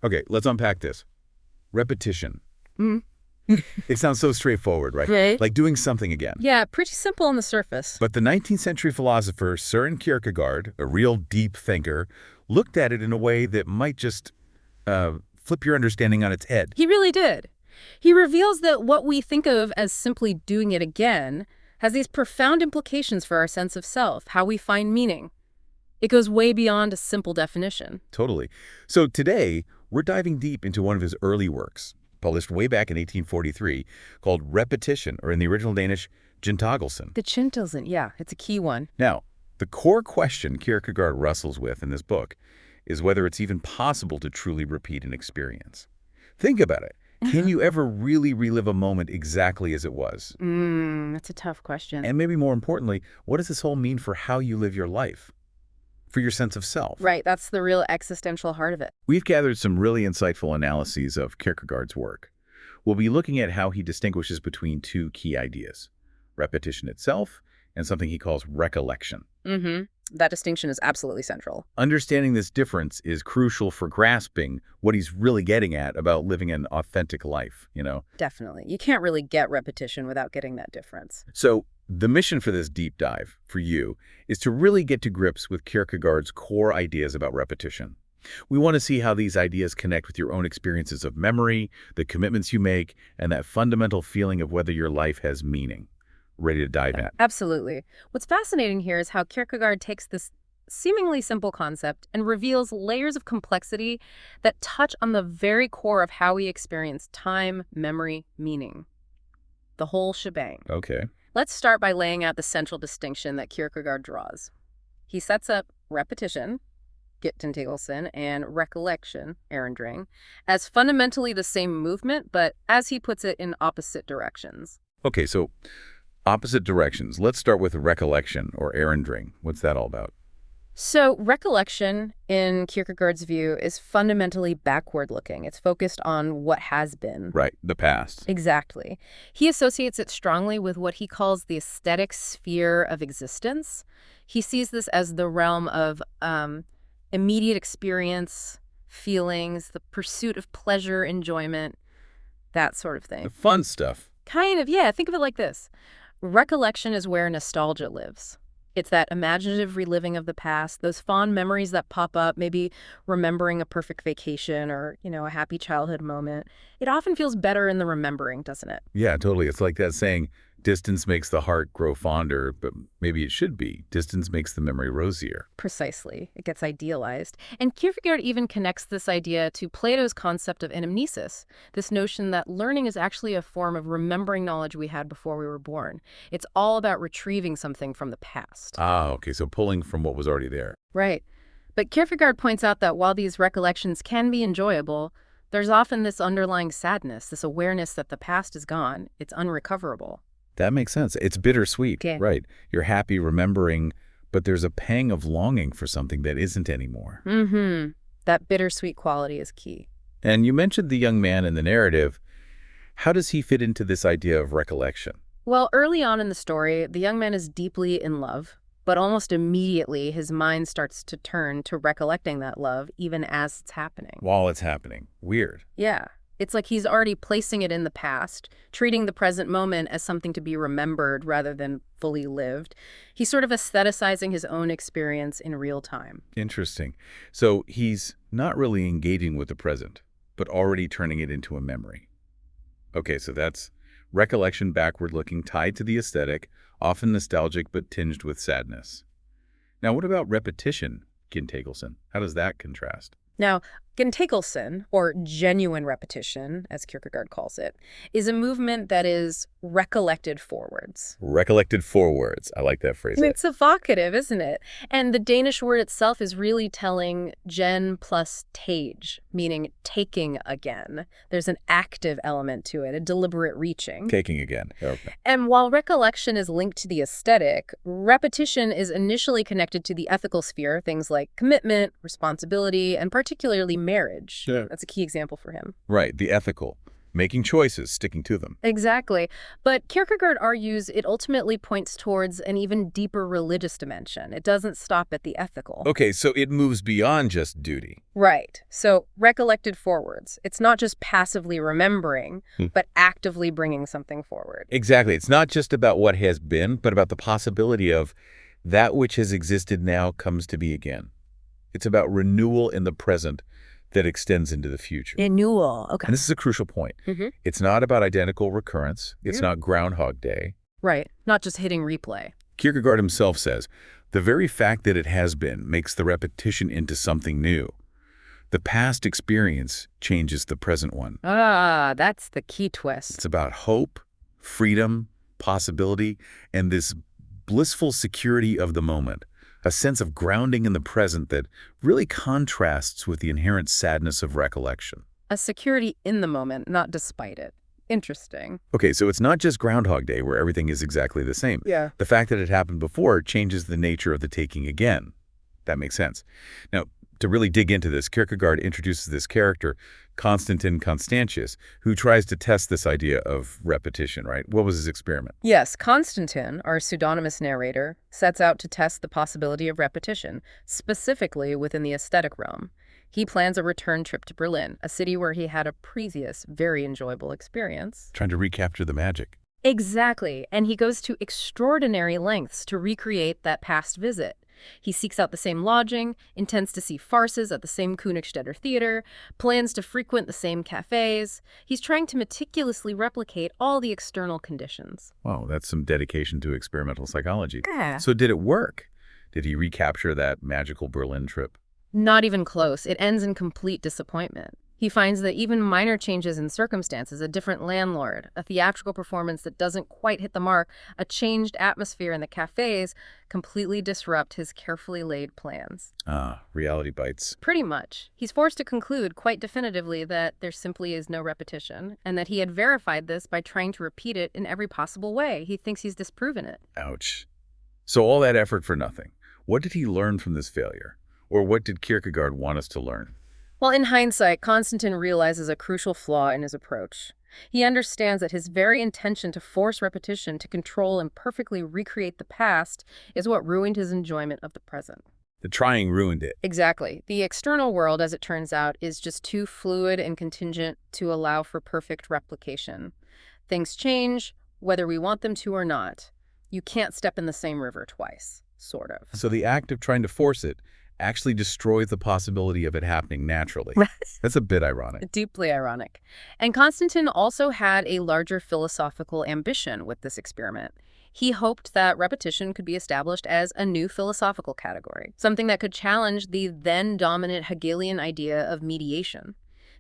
Okay, let's unpack this. Repetition. Mm. It sounds so straightforward, right? Right. Like doing something again. Yeah, pretty simple on the surface. But the 19th century philosopher Søren Kierkegaard, a real deep thinker, looked at it in a way that might just flip your understanding on its head. He really did. He reveals that what we think of as simply doing it again has these profound implications for our sense of self, how we find meaning. It goes way beyond a simple definition. Totally. So today, we're diving deep into one of his early works, published way back in 1843, called Repetition, or in the original Danish, Gentagelsen. The Gentagelsen, yeah, it's a key one. Now, the core question Kierkegaard wrestles with in this book is whether it's even possible to truly repeat an experience. Think about it. Can you ever really relive a moment exactly as it was? That's a tough question. And maybe more importantly, what does this whole mean for how you live your life? For your sense of self? Right, that's the real existential heart of it. We've gathered some really insightful analyses of Kierkegaard's work. We'll be looking at how he distinguishes between two key ideas, repetition itself and something he calls recollection. That distinction is absolutely central. Understanding this difference is crucial for grasping what he's really getting at about living an authentic life, you know? Definitely. You can't really get repetition without getting that difference. So the mission for this deep dive, for you, is to really get to grips with Kierkegaard's core ideas about repetition. We want to see how these ideas connect with your own experiences of memory, the commitments you make, and that fundamental feeling of whether your life has meaning. Ready to dive in? Absolutely. What's fascinating here is how Kierkegaard takes this seemingly simple concept and reveals layers of complexity that touch on the very core of how we experience time, memory, meaning. The whole shebang. Okay. Let's start by laying out the central distinction that Kierkegaard draws. He sets up repetition, Gentagelsen, and recollection, Erindring, as fundamentally the same movement, but as he puts it, in opposite directions. Okay, so opposite directions. Let's start with recollection, or Erindring. What's that all about? So recollection, in Kierkegaard's view, is fundamentally backward-looking. It's focused on what has been. Right, the past. Exactly. He associates it strongly with what he calls the aesthetic sphere of existence. He sees this as the realm of immediate experience, feelings, the pursuit of pleasure, enjoyment, that sort of thing. The fun stuff. Kind of, yeah. Think of it like this. Recollection is where nostalgia lives. It's that imaginative reliving of the past, those fond memories that pop up, maybe remembering a perfect vacation or, a happy childhood moment. It often feels better in the remembering, doesn't it? Yeah, totally. It's like that saying, distance makes the heart grow fonder, but maybe it should be. Distance makes the memory rosier. Precisely. It gets idealized. And Kierkegaard even connects this idea to Plato's concept of anamnesis, this notion that learning is actually a form of remembering knowledge we had before we were born. It's all about retrieving something from the past. Ah, okay, so pulling from what was already there. Right. But Kierkegaard points out that while these recollections can be enjoyable, there's often this underlying sadness, this awareness that the past is gone, it's unrecoverable. That makes sense. It's bittersweet, Yeah. right? You're happy remembering, but there's a pang of longing for something that isn't anymore. That bittersweet quality is key. And you mentioned the young man in the narrative. How does he fit into this idea of recollection? Well, early on in the story, the young man is deeply in love, but almost immediately his mind starts to turn to recollecting that love even as it's happening. While it's happening. Weird. Yeah. It's like he's already placing it in the past, treating the present moment as something to be remembered rather than fully lived. He's sort of aestheticizing his own experience in real time. Interesting. So he's not really engaging with the present, but already turning it into a memory. Okay, so that's recollection, backward-looking, tied to the aesthetic, often nostalgic but tinged with sadness. Now, what about repetition, Gentagelsen? How does that contrast? Now, Gentagelsen, or genuine repetition, as Kierkegaard calls it, is a movement that is recollected forwards. Recollected forwards. I like that phrase. It's evocative, isn't it? And the Danish word itself is really telling gen plus tage, meaning taking again. There's an active element to it, a deliberate reaching. Taking again. Okay. And while recollection is linked to the aesthetic, repetition is initially connected to the ethical sphere, things like commitment, responsibility, and particularly marriage. Yeah. That's a key example for him. Right, the ethical. Making choices, sticking to them. Exactly. But Kierkegaard argues it ultimately points towards an even deeper religious dimension. It doesn't stop at the ethical. Okay, so it moves beyond just duty. Right. So recollected forwards. It's not just passively remembering, but actively bringing something forward. Exactly. It's not just about what has been, but about the possibility of that which has existed now comes to be again. It's about renewal in the present that extends into the future. Renewal. Okay. And this is a crucial point. It's not about identical recurrence. It's not Groundhog Day. Right. Not just hitting replay. Kierkegaard himself says, the very fact that it has been makes the repetition into something new. The past experience changes the present one. Ah, that's the key twist. It's about hope, freedom, possibility, and this blissful security of the moment, a sense of grounding in the present that really contrasts with the inherent sadness of recollection. A security in the moment, not despite it. Interesting. Okay, so it's not just Groundhog Day where everything is exactly the same. Yeah. The fact that it happened before changes the nature of the taking again. That makes sense. Now, to really dig into this, Kierkegaard introduces this character, Constantin Constantius, who tries to test this idea of repetition, right? What was his experiment? Yes, Constantin, our pseudonymous narrator, sets out to test the possibility of repetition, specifically within the aesthetic realm. He plans a return trip to Berlin, a city where he had a previous, very enjoyable experience. Trying to recapture the magic. Exactly, and he goes to extraordinary lengths to recreate that past visit. He seeks out the same lodging, intends to see farces at the same Königstädter Theater, plans to frequent the same cafes. He's trying to meticulously replicate all the external conditions. Wow, that's some dedication to experimental psychology. Yeah. So did it work? Did he recapture that magical Berlin trip? Not even close. It ends in complete disappointment. He finds that even minor changes in circumstances, a different landlord, a theatrical performance that doesn't quite hit the mark, a changed atmosphere in the cafes, completely disrupt his carefully laid plans. Ah, reality bites. Pretty much. He's forced to conclude quite definitively that there simply is no repetition, and that he had verified this by trying to repeat it in every possible way. He thinks he's disproven it. Ouch. So all that effort for nothing. What did he learn from this failure? Or what did Kierkegaard want us to learn? Well, in hindsight, Constantin realizes a crucial flaw in his approach. He understands that his very intention to force repetition to control and perfectly recreate the past is what ruined his enjoyment of the present. The trying ruined it. Exactly. The external world, as it turns out, is just too fluid and contingent to allow for perfect replication. Things change, whether we want them to or not. You can't step in the same river twice, sort of. So the act of trying to force it actually destroys the possibility of it happening naturally. That's a bit ironic. Deeply ironic. And Constantin also had a larger philosophical ambition with this experiment. He hoped that repetition could be established as a new philosophical category, something that could challenge the then-dominant Hegelian idea of mediation,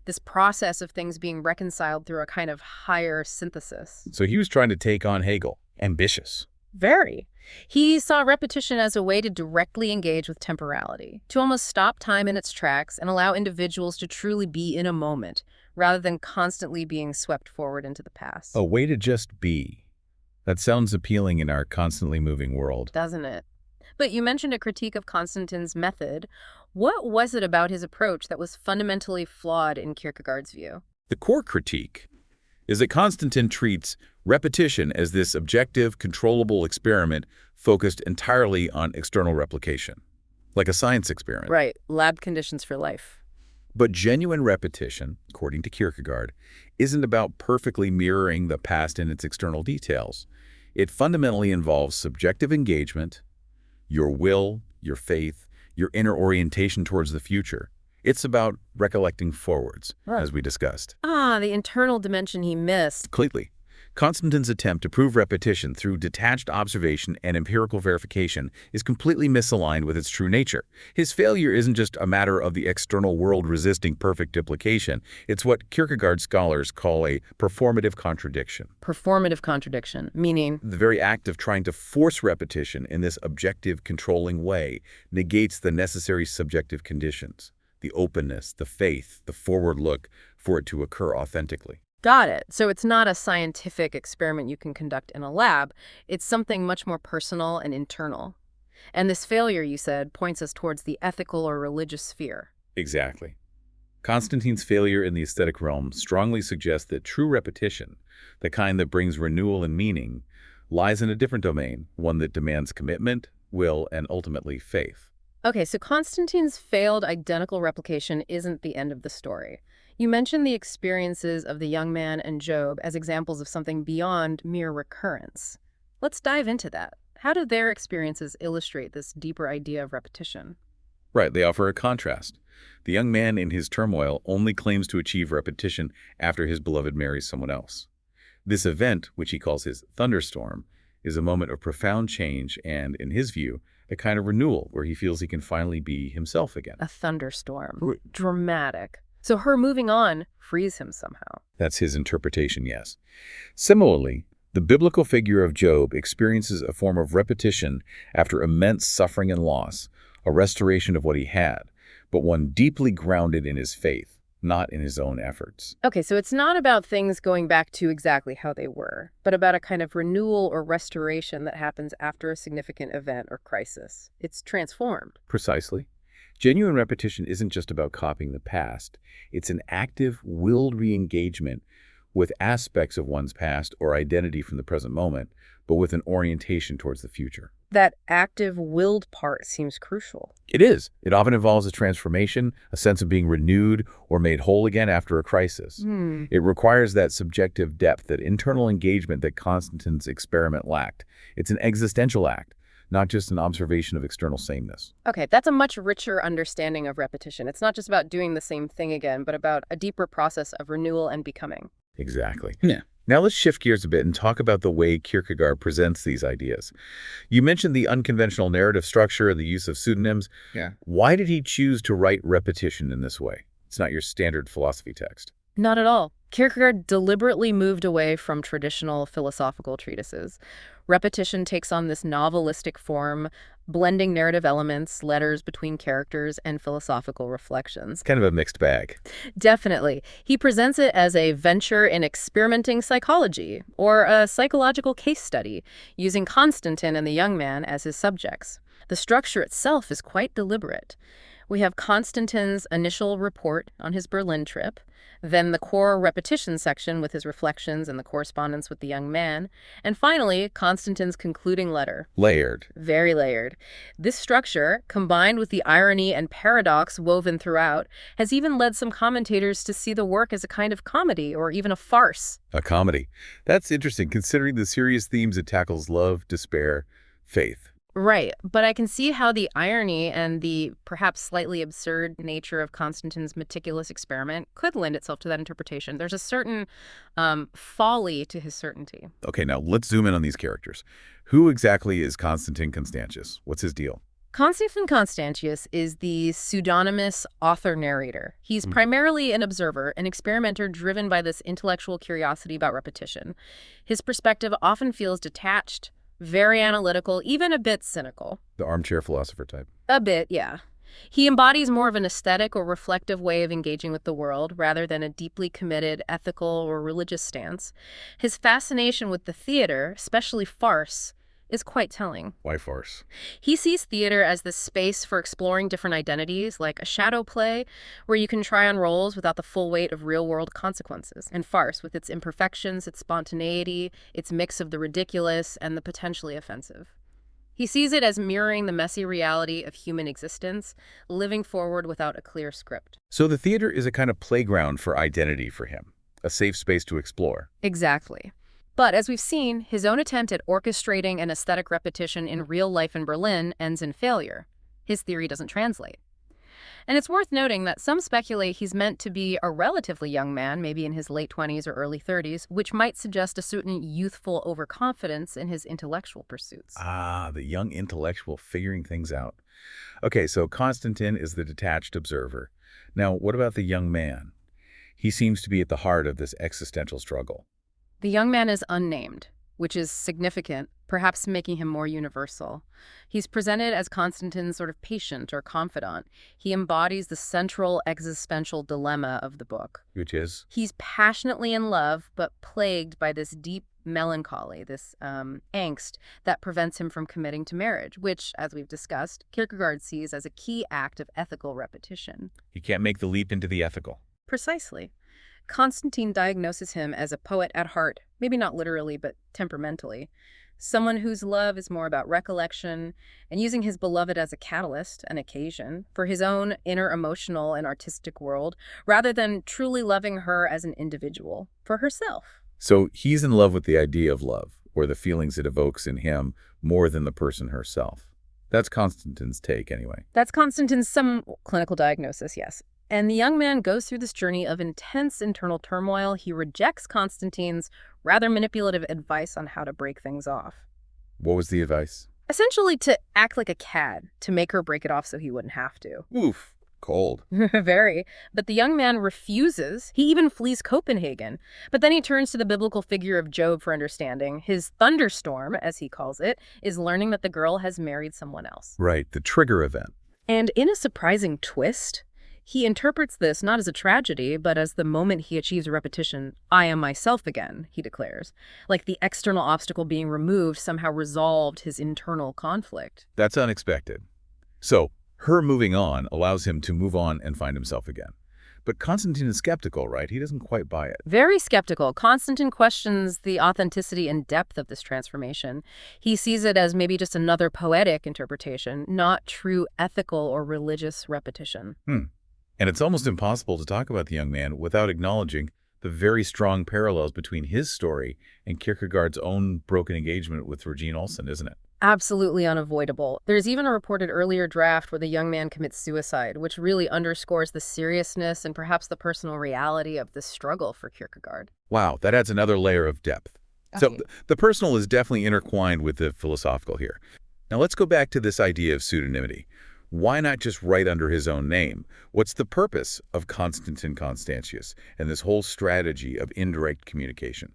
this process of things being reconciled through a kind of higher synthesis. So he was trying to take on Hegel. Ambitious. Very. He saw repetition as a way to directly engage with temporality, to almost stop time in its tracks and allow individuals to truly be in a moment, rather than constantly being swept forward into the past. A way to just be. That sounds appealing in our constantly moving world. Doesn't it? But you mentioned a critique of Constantin's method. What was it about his approach that was fundamentally flawed in Kierkegaard's view? The core critique is that Constantin treats repetition as this objective, controllable experiment focused entirely on external replication, like a science experiment. Right, lab conditions for life. But genuine repetition, according to Kierkegaard, isn't about perfectly mirroring the past in its external details. It fundamentally involves subjective engagement, your will, your faith, your inner orientation towards the future. It's about recollecting forwards, as we discussed. Ah, the internal dimension he missed. Completely. Constantin's attempt to prove repetition through detached observation and empirical verification is completely misaligned with its true nature. His failure isn't just a matter of the external world resisting perfect duplication. It's what Kierkegaard scholars call a performative contradiction. Performative contradiction, meaning? The very act of trying to force repetition in this objective, controlling way negates the necessary subjective conditions, the openness, the faith, the forward look for it to occur authentically. Got it. So it's not a scientific experiment you can conduct in a lab. It's something much more personal and internal. And this failure, you said, points us towards the ethical or religious sphere. Exactly. Constantine's failure in the aesthetic realm strongly suggests that true repetition, the kind that brings renewal and meaning, lies in a different domain, one that demands commitment, will, and ultimately faith. Okay, so Constantine's failed identical replication isn't the end of the story. You mentioned the experiences of the young man and Job as examples of something beyond mere recurrence. Let's dive into that. How do their experiences illustrate this deeper idea of repetition? Right, they offer a contrast. The young man in his turmoil only claims to achieve repetition after his beloved marries someone else. This event, which he calls his thunderstorm, is a moment of profound change and, in his view, a kind of renewal where he feels he can finally be himself again. A thunderstorm. Dramatic. So her moving on frees him somehow. That's his interpretation, yes. Similarly, the biblical figure of Job experiences a form of repetition after immense suffering and loss, a restoration of what he had, but one deeply grounded in his faith, not in his own efforts. Okay, so it's not about things going back to exactly how they were, but about a kind of renewal or restoration that happens after a significant event or crisis. It's transformed. Precisely. Genuine repetition isn't just about copying the past. It's an active, willed re-engagement with aspects of one's past or identity from the present moment, but with an orientation towards the future. That active, willed part seems crucial. It is. It often involves a transformation, a sense of being renewed or made whole again after a crisis. It requires that subjective depth, that internal engagement that Constantine's experiment lacked. It's an existential act, not just an observation of external sameness. Okay, that's a much richer understanding of repetition. It's not just about doing the same thing again, but about a deeper process of renewal and becoming. Exactly. Yeah. Now let's shift gears a bit and talk about the way Kierkegaard presents these ideas. You mentioned the unconventional narrative structure, the use of pseudonyms. Yeah. Why did he choose to write repetition in this way? It's not your standard philosophy text. Not at all. Kierkegaard deliberately moved away from traditional philosophical treatises. Repetition takes on this novelistic form, blending narrative elements, letters between characters, and philosophical reflections. Kind of a mixed bag. Definitely. He presents it as a venture in experimenting psychology, or a psychological case study, using Constantine and the young man as his subjects. The structure itself is quite deliberate. We have Constantine's initial report on his Berlin trip, then the core repetition section with his reflections and the correspondence with the young man, and finally, Constantine's concluding letter. Layered. Very layered. This structure, combined with the irony and paradox woven throughout, has even led some commentators to see the work as a kind of comedy or even a farce. A comedy. That's interesting, considering the serious themes it tackles: love, despair, faith. Right, but I can see how the irony and the perhaps slightly absurd nature of Constantine's meticulous experiment could lend itself to that interpretation. There's a certain folly to his certainty. Okay, now let's zoom in on these characters. Who exactly is Constantine Constantius? What's his deal? Constantine Constantius is the pseudonymous author-narrator. He's primarily an observer, an experimenter driven by this intellectual curiosity about repetition. His perspective often feels detached, very analytical, even a bit cynical. The armchair philosopher type. A bit, yeah. He embodies more of an aesthetic or reflective way of engaging with the world rather than a deeply committed ethical or religious stance. His fascination with the theater, especially farce, is quite telling. Why farce? He sees theater as this space for exploring different identities, like a shadow play, where you can try on roles without the full weight of real-world consequences. And farce, with its imperfections, its spontaneity, its mix of the ridiculous and the potentially offensive. He sees it as mirroring the messy reality of human existence, living forward without a clear script. So the theater is a kind of playground for identity for him, a safe space to explore. Exactly. But as we've seen, his own attempt at orchestrating an aesthetic repetition in real life in Berlin ends in failure. His theory doesn't translate. And it's worth noting that some speculate he's meant to be a relatively young man, maybe in his late 20s or early 30s, which might suggest a certain youthful overconfidence in his intellectual pursuits. Ah, the young intellectual figuring things out. Okay, so Constantine is the detached observer. Now, what about the young man? He seems to be at the heart of this existential struggle. The young man is unnamed, which is significant, perhaps making him more universal. He's presented as Constantine's sort of patient or confidant. He embodies the central existential dilemma of the book. Which is? He's passionately in love, but plagued by this deep melancholy, this angst that prevents him from committing to marriage, which, as we've discussed, Kierkegaard sees as a key act of ethical repetition. He can't make the leap into the ethical. Precisely. Constantine diagnoses him as a poet at heart, maybe not literally, but temperamentally. Someone whose love is more about recollection and using his beloved as a catalyst, an occasion, for his own inner emotional and artistic world, rather than truly loving her as an individual, for herself. So he's in love with the idea of love, or the feelings it evokes in him, more than the person herself. That's Constantine's take, anyway. That's Constantine's some clinical diagnosis, yes. And the young man goes through this journey of intense internal turmoil. He rejects Constantine's rather manipulative advice on how to break things off. What was the advice? Essentially to act like a cad, to make her break it off so he wouldn't have to. Oof, cold. Very. But the young man refuses. He even flees Copenhagen. But then he turns to the biblical figure of Job for understanding. His thunderstorm, as he calls it, is learning that the girl has married someone else. Right, the trigger event. And in a surprising twist, he interprets this not as a tragedy, but as the moment he achieves a repetition. I am myself again, he declares. Like the external obstacle being removed somehow resolved his internal conflict. That's unexpected. So, her moving on allows him to move on and find himself again. But Constantine is skeptical, right? He doesn't quite buy it. Very skeptical. Constantine questions the authenticity and depth of this transformation. He sees it as maybe just another poetic interpretation, not true ethical or religious repetition. And it's almost impossible to talk about the young man without acknowledging the very strong parallels between his story and Kierkegaard's own broken engagement with Regine Olsen, isn't it? Absolutely unavoidable. There's even a reported earlier draft where the young man commits suicide, which really underscores the seriousness and perhaps the personal reality of this struggle for Kierkegaard. Wow, that adds another layer of depth. So the personal is definitely intertwined with the philosophical here. Now let's go back to this idea of pseudonymity. Why not just write under his own name? What's the purpose of Constantine Constantius and this whole strategy of indirect communication?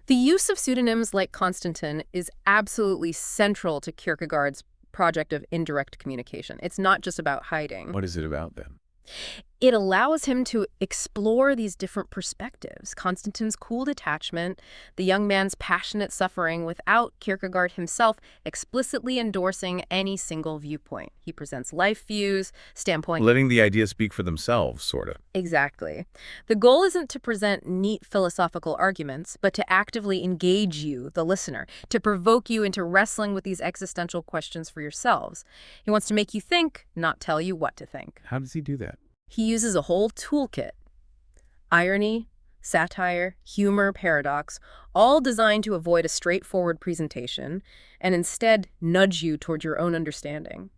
The use of pseudonyms like Constantine is absolutely central to Kierkegaard's project of indirect communication. It's not just about hiding. What is it about then? It allows him to explore these different perspectives. Constantine's cool detachment, the young man's passionate suffering without Kierkegaard himself explicitly endorsing any single viewpoint. He presents life views, standpoint. Letting the ideas speak for themselves, sort of. Exactly. The goal isn't to present neat philosophical arguments, but to actively engage you, the listener, to provoke you into wrestling with these existential questions for yourselves. He wants to make you think, not tell you what to think. How does he do that? He uses a whole toolkit. Irony, satire, humor, paradox, all designed to avoid a straightforward presentation and instead nudge you toward your own understanding.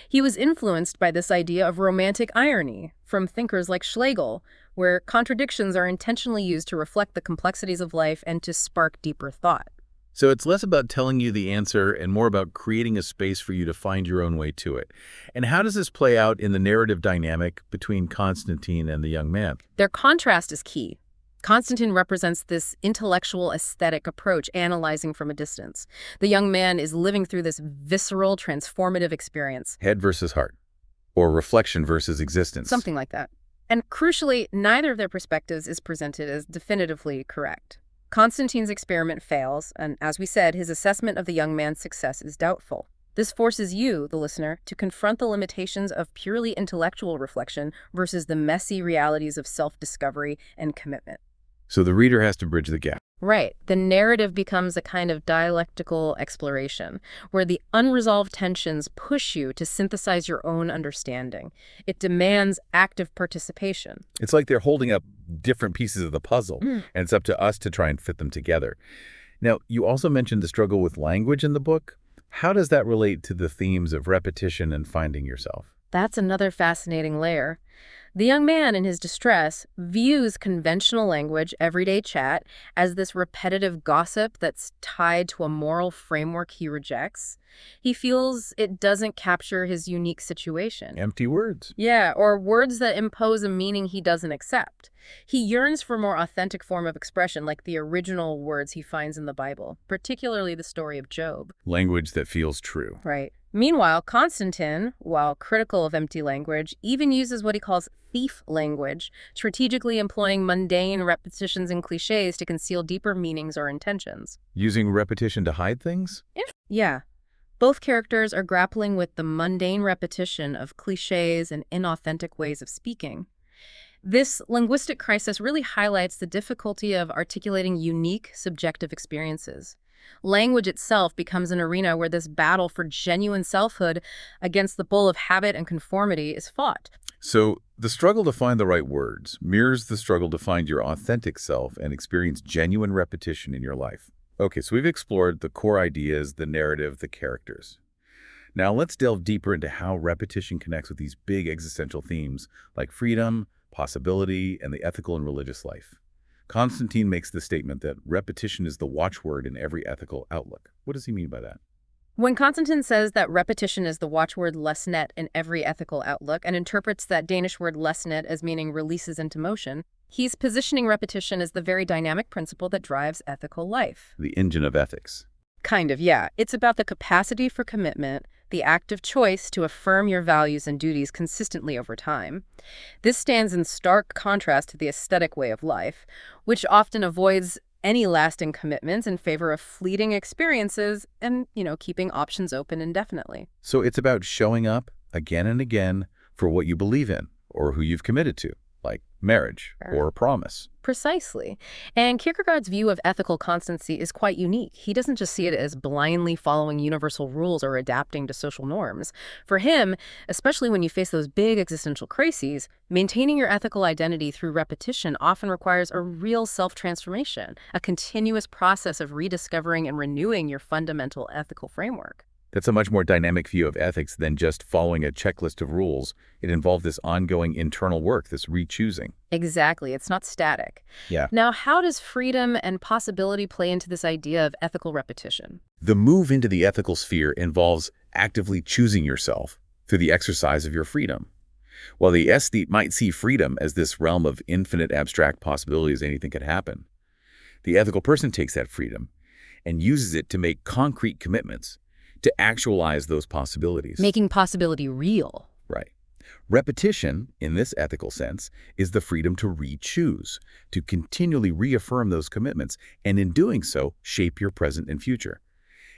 He was influenced by this idea of romantic irony from thinkers like Schlegel, where contradictions are intentionally used to reflect the complexities of life and to spark deeper thought. So it's less about telling you the answer and more about creating a space for you to find your own way to it. And how does this play out in the narrative dynamic between Constantine and the young man? Their contrast is key. Constantine represents this intellectual aesthetic approach, analyzing from a distance. The young man is living through this visceral, transformative experience. Head versus heart, or reflection versus existence. Something like that. And crucially, neither of their perspectives is presented as definitively correct. Constantine's experiment fails, and as we said, his assessment of the young man's success is doubtful. This forces you, the listener, to confront the limitations of purely intellectual reflection versus the messy realities of self-discovery and commitment. So the reader has to bridge the gap. Right. The narrative becomes a kind of dialectical exploration, where the unresolved tensions push you to synthesize your own understanding. It demands active participation. It's like they're holding up different pieces of the puzzle, and it's up to us to try and fit them together. Now, you also mentioned the struggle with language in the book. How does that relate to the themes of repetition and finding yourself? That's another fascinating layer. The young man, in his distress, views conventional language, everyday chat, as this repetitive gossip that's tied to a moral framework he rejects. He feels it doesn't capture his unique situation. Empty words. Yeah, or words that impose a meaning he doesn't accept. He yearns for a more authentic form of expression, like the original words he finds in the Bible, particularly the story of Job. Language that feels true. Right. Meanwhile, Constantine, while critical of empty language, even uses what he calls thief language, strategically employing mundane repetitions and cliches to conceal deeper meanings or intentions. Using repetition to hide things? Yeah. Both characters are grappling with the mundane repetition of cliches and inauthentic ways of speaking. This linguistic crisis really highlights the difficulty of articulating unique, subjective experiences. Language itself becomes an arena where this battle for genuine selfhood against the bull of habit and conformity is fought. So, the struggle to find the right words mirrors the struggle to find your authentic self and experience genuine repetition in your life. Okay, so we've explored the core ideas, the narrative, the characters. Now let's delve deeper into how repetition connects with these big existential themes like freedom, possibility, and the ethical and religious life. Constantine makes the statement that repetition is the watchword in every ethical outlook. What does he mean by that? When Constantine says that repetition is the watchword lesnet in every ethical outlook and interprets that Danish word lesnet as meaning releases into motion, he's positioning repetition as the very dynamic principle that drives ethical life. The engine of ethics. Kind of, yeah. It's about the capacity for commitment, the active choice to affirm your values and duties consistently over time. This stands in stark contrast to the aesthetic way of life, which often avoids any lasting commitments in favor of fleeting experiences and, keeping options open indefinitely. So it's about showing up again and again for what you believe in or who you've committed to, like marriage or a promise. Precisely. And Kierkegaard's view of ethical constancy is quite unique. He doesn't just see it as blindly following universal rules or adapting to social norms. For him, especially when you face those big existential crises, maintaining your ethical identity through repetition often requires a real self-transformation, a continuous process of rediscovering and renewing your fundamental ethical framework. That's a much more dynamic view of ethics than just following a checklist of rules. It involved this ongoing internal work, this re-choosing. Exactly. It's not static. Yeah. Now, how does freedom and possibility play into this idea of ethical repetition? The move into the ethical sphere involves actively choosing yourself through the exercise of your freedom. While the aesthete might see freedom as this realm of infinite abstract possibilities, anything could happen, the ethical person takes that freedom and uses it to make concrete commitments, to actualize those possibilities. Making possibility real. Right. Repetition, in this ethical sense, is the freedom to re-choose, to continually reaffirm those commitments, and in doing so, shape your present and future.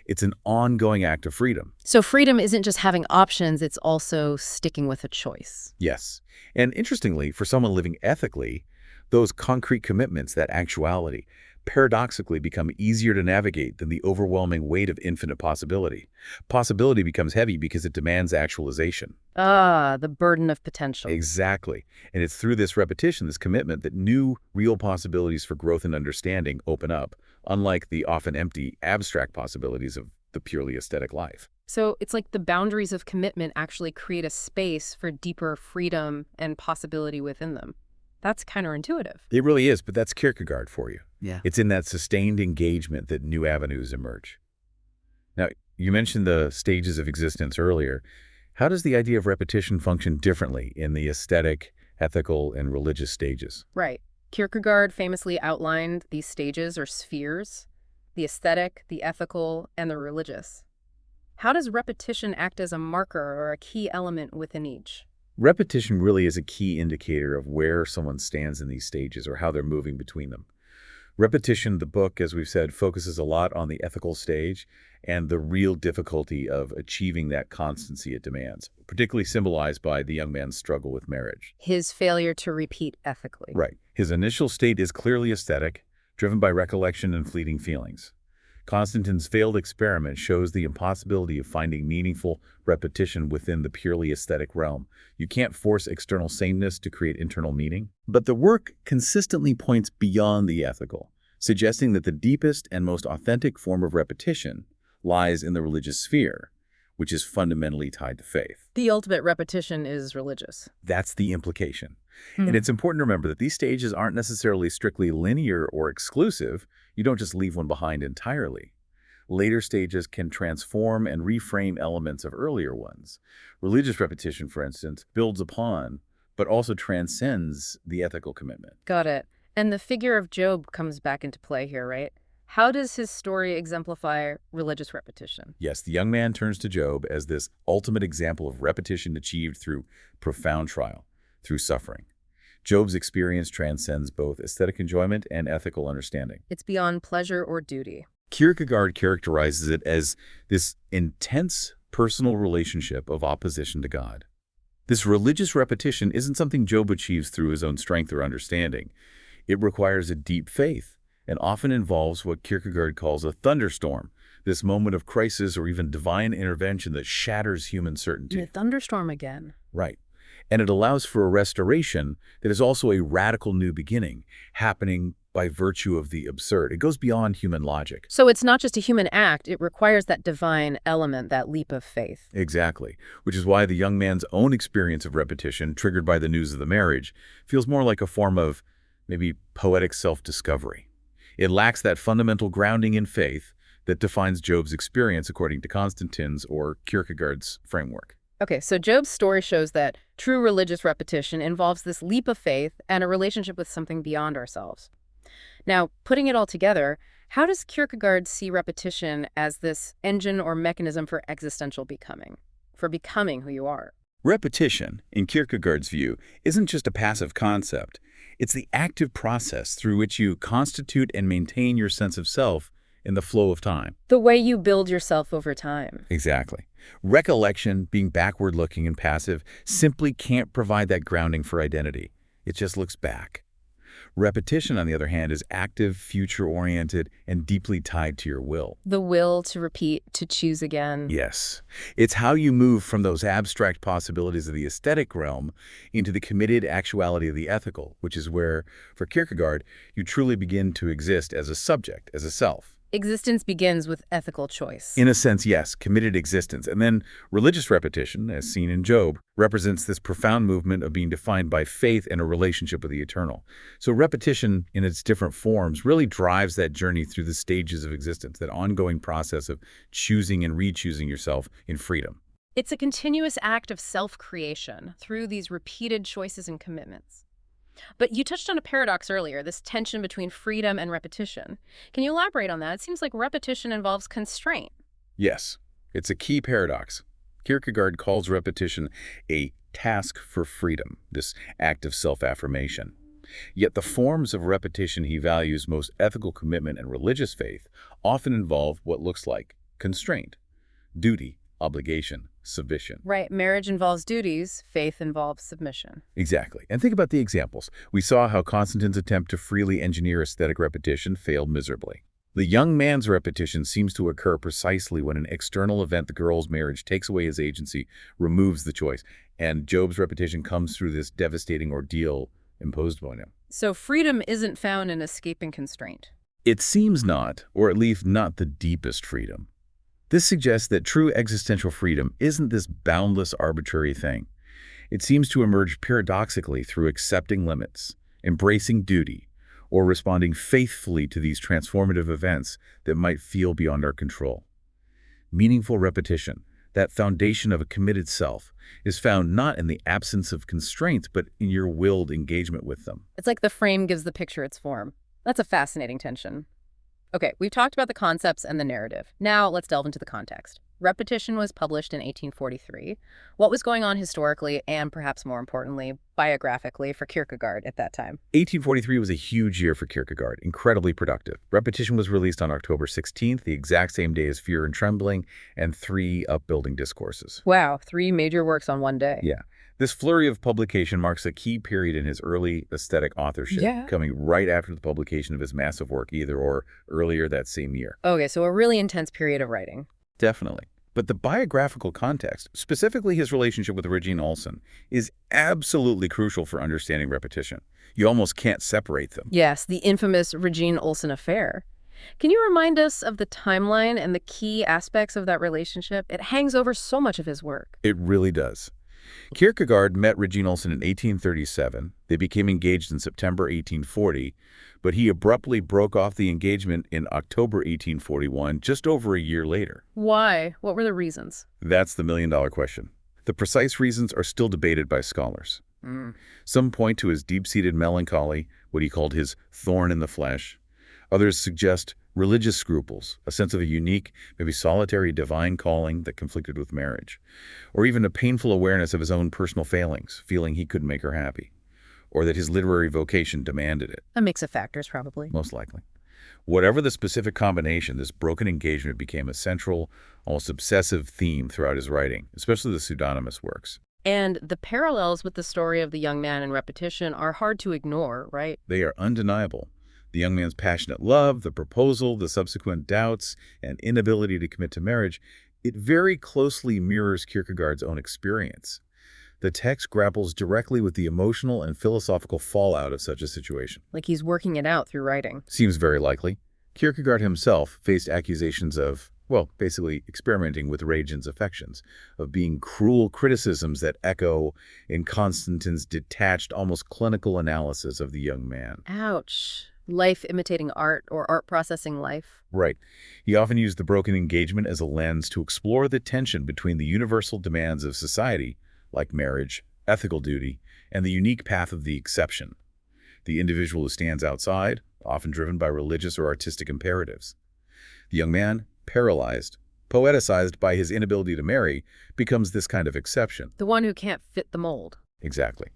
It's an ongoing act of freedom. So freedom isn't just having options, it's also sticking with a choice. Yes. And interestingly, for someone living ethically, those concrete commitments, that actuality, paradoxically become easier to navigate than the overwhelming weight of infinite possibility. Possibility becomes heavy because it demands actualization. Ah, the burden of potential. Exactly. And it's through this repetition, this commitment, that new, real possibilities for growth and understanding open up, unlike the often empty, abstract possibilities of the purely aesthetic life. So it's like the boundaries of commitment actually create a space for deeper freedom and possibility within them. That's counterintuitive. It really is, but that's Kierkegaard for you. Yeah. It's in that sustained engagement that new avenues emerge. Now, you mentioned the stages of existence earlier. How does the idea of repetition function differently in the aesthetic, ethical, and religious stages? Right. Kierkegaard famously outlined these stages or spheres: the aesthetic, the ethical, and the religious. How does repetition act as a marker or a key element within each? Repetition really is a key indicator of where someone stands in these stages or how they're moving between them. Repetition, the book, as we've said, focuses a lot on the ethical stage and the real difficulty of achieving that constancy it demands, particularly symbolized by the young man's struggle with marriage. His failure to repeat ethically. Right. His initial state is clearly aesthetic, driven by recollection and fleeting feelings. Constantine's failed experiment shows the impossibility of finding meaningful repetition within the purely aesthetic realm. You can't force external sameness to create internal meaning. But the work consistently points beyond the ethical, suggesting that the deepest and most authentic form of repetition lies in the religious sphere, which is fundamentally tied to faith. The ultimate repetition is religious. That's the implication. And it's important to remember that these stages aren't necessarily strictly linear or exclusive. You don't just leave one behind entirely. Later stages can transform and reframe elements of earlier ones. Religious repetition, for instance, builds upon, but also transcends the ethical commitment. Got it. And the figure of Job comes back into play here, right? How does his story exemplify religious repetition? Yes, the young man turns to Job as this ultimate example of repetition achieved through profound trial, through suffering. Job's experience transcends both aesthetic enjoyment and ethical understanding. It's beyond pleasure or duty. Kierkegaard characterizes it as this intense personal relationship of opposition to God. This religious repetition isn't something Job achieves through his own strength or understanding. It requires a deep faith and often involves what Kierkegaard calls a thunderstorm, this moment of crisis or even divine intervention that shatters human certainty. A thunderstorm again. Right. And it allows for a restoration that is also a radical new beginning, happening by virtue of the absurd. It goes beyond human logic. So it's not just a human act, it requires that divine element, that leap of faith. Exactly. Which is why the young man's own experience of repetition, triggered by the news of the marriage, feels more like a form of maybe poetic self-discovery. It lacks that fundamental grounding in faith that defines Job's experience according to Constantine's or Kierkegaard's framework. Okay, so Job's story shows that true religious repetition involves this leap of faith and a relationship with something beyond ourselves. Now, putting it all together, how does Kierkegaard see repetition as this engine or mechanism for existential becoming, for becoming who you are? Repetition, in Kierkegaard's view, isn't just a passive concept. It's the active process through which you constitute and maintain your sense of self in the flow of time. The way you build yourself over time. Exactly. Recollection, being backward-looking and passive, simply can't provide that grounding for identity. It just looks back. Repetition, on the other hand, is active, future-oriented, and deeply tied to your will. The will to repeat, to choose again. Yes. It's how you move from those abstract possibilities of the aesthetic realm into the committed actuality of the ethical, which is where, for Kierkegaard, you truly begin to exist as a subject, as a self. Existence begins with ethical choice. In a sense, yes, committed existence. And then religious repetition, as seen in Job, represents this profound movement of being defined by faith and a relationship with the eternal. So repetition in its different forms really drives that journey through the stages of existence, that ongoing process of choosing and re-choosing yourself in freedom. It's a continuous act of self-creation through these repeated choices and commitments. But you touched on a paradox earlier, this tension between freedom and repetition. Can you elaborate on that? It seems like repetition involves constraint. Yes, it's a key paradox. Kierkegaard calls repetition a task for freedom, this act of self-affirmation. Yet the forms of repetition he values most, ethical commitment and religious faith, often involve what looks like constraint, duty, obligation, submission. Right. Marriage involves duties. Faith involves submission. Exactly. And think about the examples. We saw how Constantine's attempt to freely engineer aesthetic repetition failed miserably. The young man's repetition seems to occur precisely when an external event, the girl's marriage, takes away his agency, removes the choice, and Job's repetition comes through this devastating ordeal imposed on him. So freedom isn't found in escaping constraint. It seems not, or at least not the deepest freedom. This suggests that true existential freedom isn't this boundless, arbitrary thing. It seems to emerge paradoxically through accepting limits, embracing duty, or responding faithfully to these transformative events that might feel beyond our control. Meaningful repetition, that foundation of a committed self, is found not in the absence of constraints, but in your willed engagement with them. It's like the frame gives the picture its form. That's a fascinating tension. Okay, we've talked about the concepts and the narrative. Now let's delve into the context. Repetition was published in 1843. What was going on historically and, perhaps more importantly, biographically for Kierkegaard at that time? 1843 was a huge year for Kierkegaard, incredibly productive. Repetition was released on October 16th, the exact same day as Fear and Trembling, and 3 upbuilding discourses. Wow, 3 major works on one day. Yeah. This flurry of publication marks a key period in his early aesthetic authorship, coming right after the publication of his massive work, Either or, earlier that same year. Okay, so a really intense period of writing. Definitely. But the biographical context, specifically his relationship with Regine Olsen, is absolutely crucial for understanding repetition. You almost can't separate them. Yes, the infamous Regine Olsen affair. Can you remind us of the timeline and the key aspects of that relationship? It hangs over so much of his work. It really does. Kierkegaard met Regine Olsen in 1837. They became engaged in September 1840, but he abruptly broke off the engagement in October 1841, just over a year later. Why? What were the reasons? That's the million-dollar question. The precise reasons are still debated by scholars. Some point to his deep-seated melancholy, what he called his thorn in the flesh. Others suggest religious scruples, a sense of a unique, maybe solitary divine calling that conflicted with marriage, or even a painful awareness of his own personal failings, feeling he couldn't make her happy, or that his literary vocation demanded it, A mix of factors, probably. most likely. Whatever the specific combination, this broken engagement became a central, almost obsessive theme throughout his writing, especially the pseudonymous works. And the parallels with the story of the young man in Repetition are hard to ignore, right? They are undeniable. The young man's passionate love, the proposal, the subsequent doubts, and inability to commit to marriage, it very closely mirrors Kierkegaard's own experience. The text grapples directly with the emotional and philosophical fallout of such a situation. Like he's working it out through writing. Seems very likely. Kierkegaard himself faced accusations of, well, basically experimenting with Regin's affections, of being cruel criticisms that echo in Constantine's detached, almost clinical analysis of the young man. Ouch. Life imitating art, or art processing life. Right. He often used the broken engagement as a lens to explore the tension between the universal demands of society, like marriage, ethical duty, and the unique path of the exception. The individual who stands outside, often driven by religious or artistic imperatives. The young man, paralyzed, poeticized by his inability to marry, becomes this kind of exception. The one who can't fit the mold. Exactly.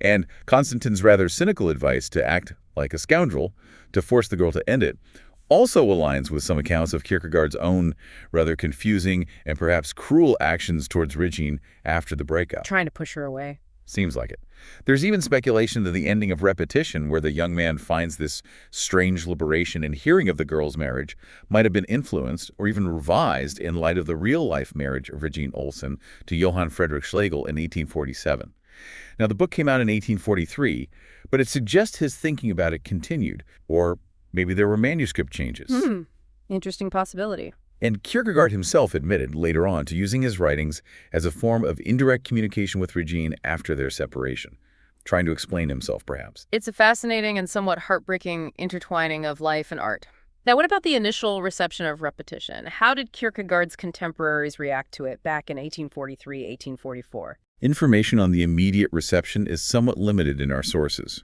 And Constantine's rather cynical advice to act like a scoundrel, to force the girl to end it, also aligns with some accounts of Kierkegaard's own rather confusing and perhaps cruel actions towards Regine after the breakup. Trying to push her away. Seems like it. There's even speculation that the ending of Repetition, where the young man finds this strange liberation in hearing of the girl's marriage, might have been influenced or even revised in light of the real-life marriage of Regine Olsen to Johann Friedrich Schlegel in 1847. Now, the book came out in 1843, but it suggests his thinking about it continued, or maybe there were manuscript changes. Interesting possibility. And Kierkegaard himself admitted later on to using his writings as a form of indirect communication with Regine after their separation, trying to explain himself, perhaps. It's a fascinating and somewhat heartbreaking intertwining of life and art. Now, what about the initial reception of Repetition? How did Kierkegaard's contemporaries react to it back in 1843, 1844? Information on the immediate reception is somewhat limited in our sources.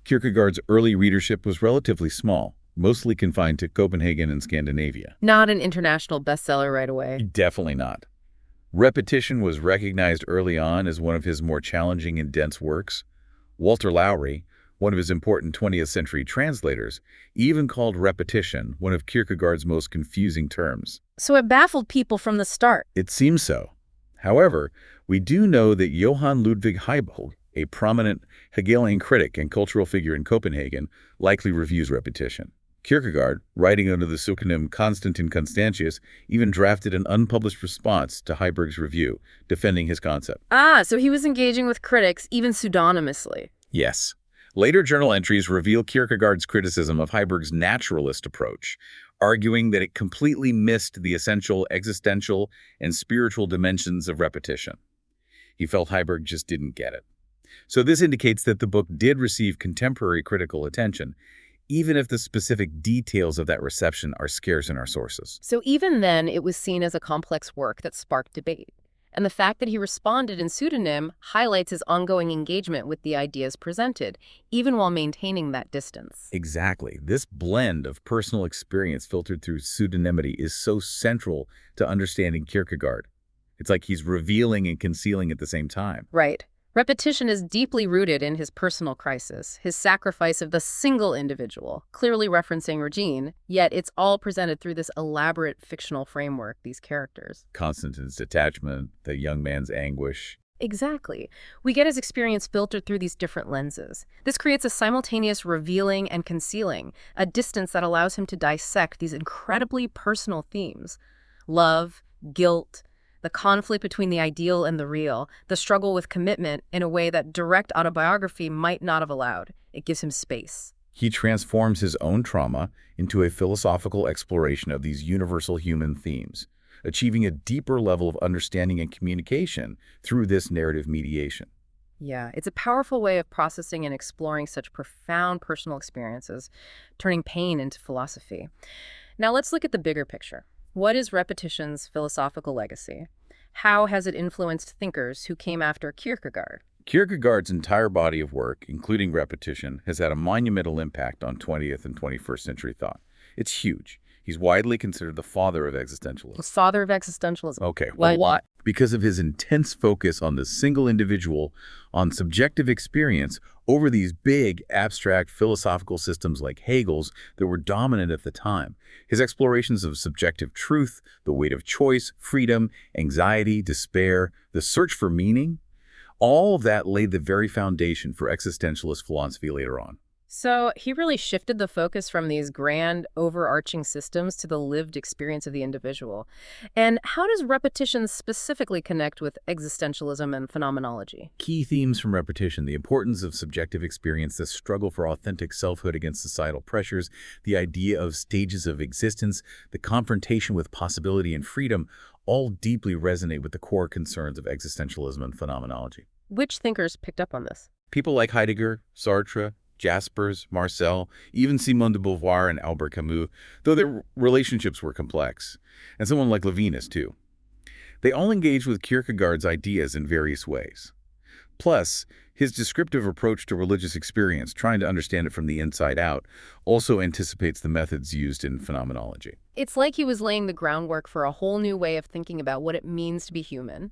Kierkegaard's early readership was relatively small, mostly confined to Copenhagen and Scandinavia. Not an international bestseller right away. Definitely not. Repetition was recognized early on as one of his more challenging and dense works. Walter Lowry, one of his important 20th century translators, even called repetition one of Kierkegaard's most confusing terms. So it baffled people from the start. It seems so. However, we do know that Johann Ludwig Heiberg, a prominent Hegelian critic and cultural figure in Copenhagen, likely reviews Repetition. Kierkegaard, writing under the pseudonym Constantin Constantius, even drafted an unpublished response to Heiberg's review, defending his concept. So he was engaging with critics, even pseudonymously. Yes. Later journal entries reveal Kierkegaard's criticism of Heiberg's naturalist approach, arguing that it completely missed the essential existential and spiritual dimensions of repetition. He felt Heiberg just didn't get it. So this indicates that the book did receive contemporary critical attention, even if the specific details of that reception are scarce in our sources. So even then, it was seen as a complex work that sparked debate. And the fact that he responded in pseudonym highlights his ongoing engagement with the ideas presented, even while maintaining that distance. Exactly. This blend of personal experience filtered through pseudonymity is so central to understanding Kierkegaard. It's like he's revealing and concealing at the same time. Right. Repetition is deeply rooted in his personal crisis, his sacrifice of the single individual, clearly referencing Regine, yet it's all presented through this elaborate fictional framework, these characters. Constantine's detachment, the young man's anguish. Exactly. We get his experience filtered through these different lenses. This creates a simultaneous revealing and concealing, a distance that allows him to dissect these incredibly personal themes. Love, guilt, the conflict between the ideal and the real, the struggle with commitment in a way that direct autobiography might not have allowed. It gives him space. He transforms his own trauma into a philosophical exploration of these universal human themes, achieving a deeper level of understanding and communication through this narrative mediation. Yeah, it's a powerful way of processing and exploring such profound personal experiences, turning pain into philosophy. Now let's look at the bigger picture. What is Repetition's philosophical legacy? How has it influenced thinkers who came after Kierkegaard? Kierkegaard's entire body of work, including Repetition, has had a monumental impact on 20th and 21st century thought. It's huge. He's widely considered the father of The existentialism. father of existentialism. Okay, Why? why? Because of his intense focus on the single individual, on subjective experience, over these big, abstract philosophical systems like Hegel's that were dominant at the time. His explorations of subjective truth, the weight of choice, freedom, anxiety, despair, the search for meaning, all of that laid the very foundation for existentialist philosophy later on. So he really shifted the focus from these grand, overarching systems to the lived experience of the individual. And how does repetition specifically connect with existentialism and phenomenology? Key themes from repetition: the importance of subjective experience, the struggle for authentic selfhood against societal pressures, the idea of stages of existence, the confrontation with possibility and freedom, all deeply resonate with the core concerns of existentialism and phenomenology. Which thinkers picked up on this? People like Heidegger, Sartre, Jaspers, Marcel, even Simone de Beauvoir and Albert Camus, though their relationships were complex, and someone like Levinas, too. They all engaged with Kierkegaard's ideas in various ways. Plus, his descriptive approach to religious experience, trying to understand it from the inside out, also anticipates the methods used in phenomenology. It's like he was laying the groundwork for a whole new way of thinking about what it means to be human.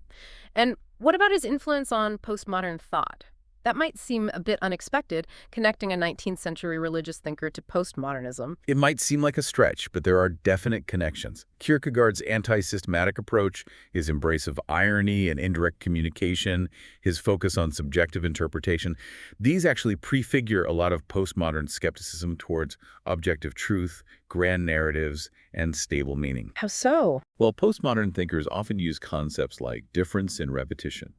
And what about his influence on postmodern thought? That might seem a bit unexpected, connecting a 19th century religious thinker to postmodernism. It might seem like a stretch, but there are definite connections. Kierkegaard's anti-systematic approach, his embrace of irony and indirect communication, his focus on subjective interpretation, these actually prefigure a lot of postmodern skepticism towards objective truth, grand narratives, and stable meaning. How so? Well, postmodern thinkers often use concepts like difference and repetition.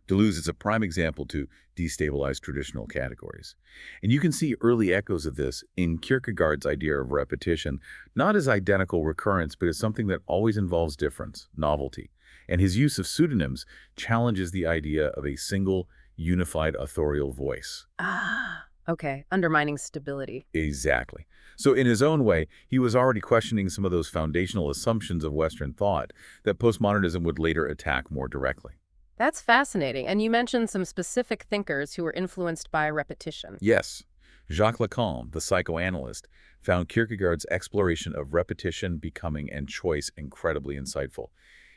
Deleuze is a prime example to destabilize traditional categories. And you can see early echoes of this in Kierkegaard's idea of repetition, not as identical recurrence, but as something that always involves difference, novelty. And his use of pseudonyms challenges the idea of a single, unified authorial voice. Ah, okay. Undermining stability. Exactly. So in his own way, he was already questioning some of those foundational assumptions of Western thought that postmodernism would later attack more directly. That's fascinating. And you mentioned some specific thinkers who were influenced by repetition. Yes, Jacques Lacan, the psychoanalyst, found Kierkegaard's exploration of repetition, becoming, and choice incredibly insightful.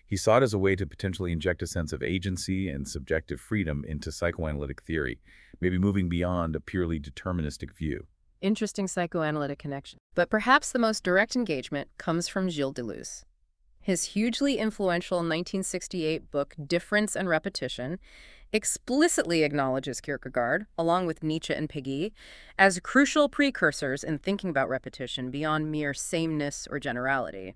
He saw it as a way to potentially inject a sense of agency and subjective freedom into psychoanalytic theory, maybe moving beyond a purely deterministic view. Interesting psychoanalytic connection. But perhaps the most direct engagement comes from Gilles Deleuze. His hugely influential 1968 book, Difference and Repetition, explicitly acknowledges Kierkegaard, along with Nietzsche and Péguy, as crucial precursors in thinking about repetition beyond mere sameness or generality.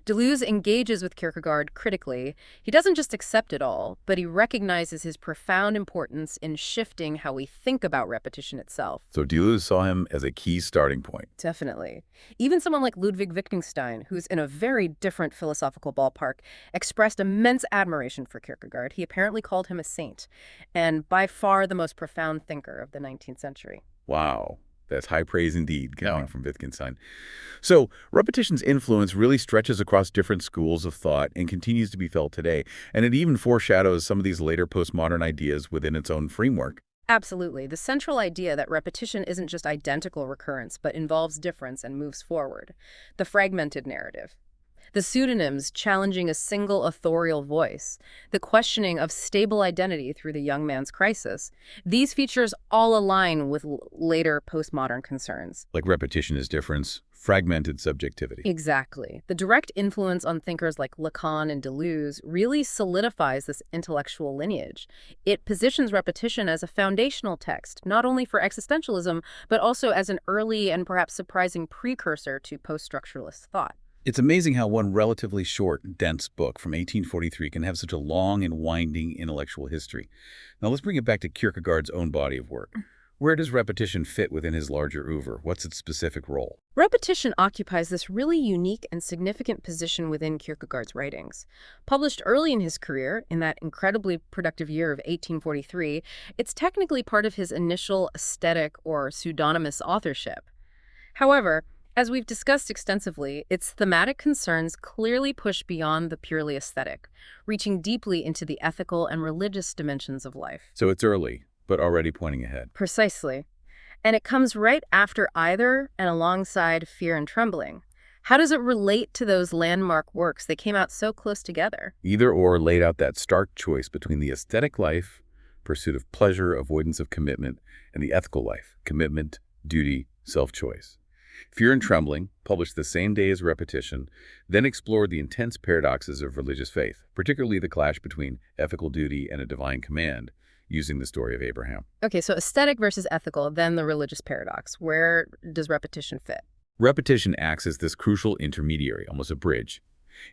Deleuze engages with Kierkegaard critically. He doesn't just accept it all, but he recognizes his profound importance in shifting how we think about repetition itself. So Deleuze saw him as a key starting point. Definitely. Even someone like Ludwig Wittgenstein, who's in a very different philosophical ballpark, expressed immense admiration for Kierkegaard. He apparently called him a saint, and by far the most profound thinker of the 19th century. Wow. That's high praise indeed, coming from Wittgenstein. So repetition's influence really stretches across different schools of thought and continues to be felt today. And it even foreshadows some of these later postmodern ideas within its own framework. Absolutely. The central idea that repetition isn't just identical recurrence, but involves difference and moves forward. The fragmented narrative. The pseudonyms challenging a single authorial voice, the questioning of stable identity through the young man's crisis. These features all align with later postmodern concerns. Like repetition is difference, fragmented subjectivity. Exactly. The direct influence on thinkers like Lacan and Deleuze really solidifies this intellectual lineage. It positions repetition as a foundational text, not only for existentialism, but also as an early and perhaps surprising precursor to post-structuralist thought. It's amazing how one relatively short, dense book from 1843 can have such a long and winding intellectual history. Now let's bring it back to Kierkegaard's own body of work. Where does repetition fit within his larger oeuvre? What's its specific role? Repetition occupies this really unique and significant position within Kierkegaard's writings. Published early in his career, in that incredibly productive year of 1843, it's technically part of his initial aesthetic or pseudonymous authorship. However, as we've discussed extensively, its thematic concerns clearly push beyond the purely aesthetic, reaching deeply into the ethical and religious dimensions of life. So it's early, but already pointing ahead. Precisely. And it comes right after either and alongside Fear and Trembling. How does it relate to those landmark works? They came out so close together. Either or laid out that stark choice between the aesthetic life, pursuit of pleasure, avoidance of commitment, and the ethical life, commitment, duty, self-choice. Fear and Trembling, published the same day as Repetition, then explored the intense paradoxes of religious faith, particularly the clash between ethical duty and a divine command, using the story of Abraham. Okay, so aesthetic versus ethical, then the religious paradox. Where does Repetition fit? Repetition acts as this crucial intermediary, almost a bridge.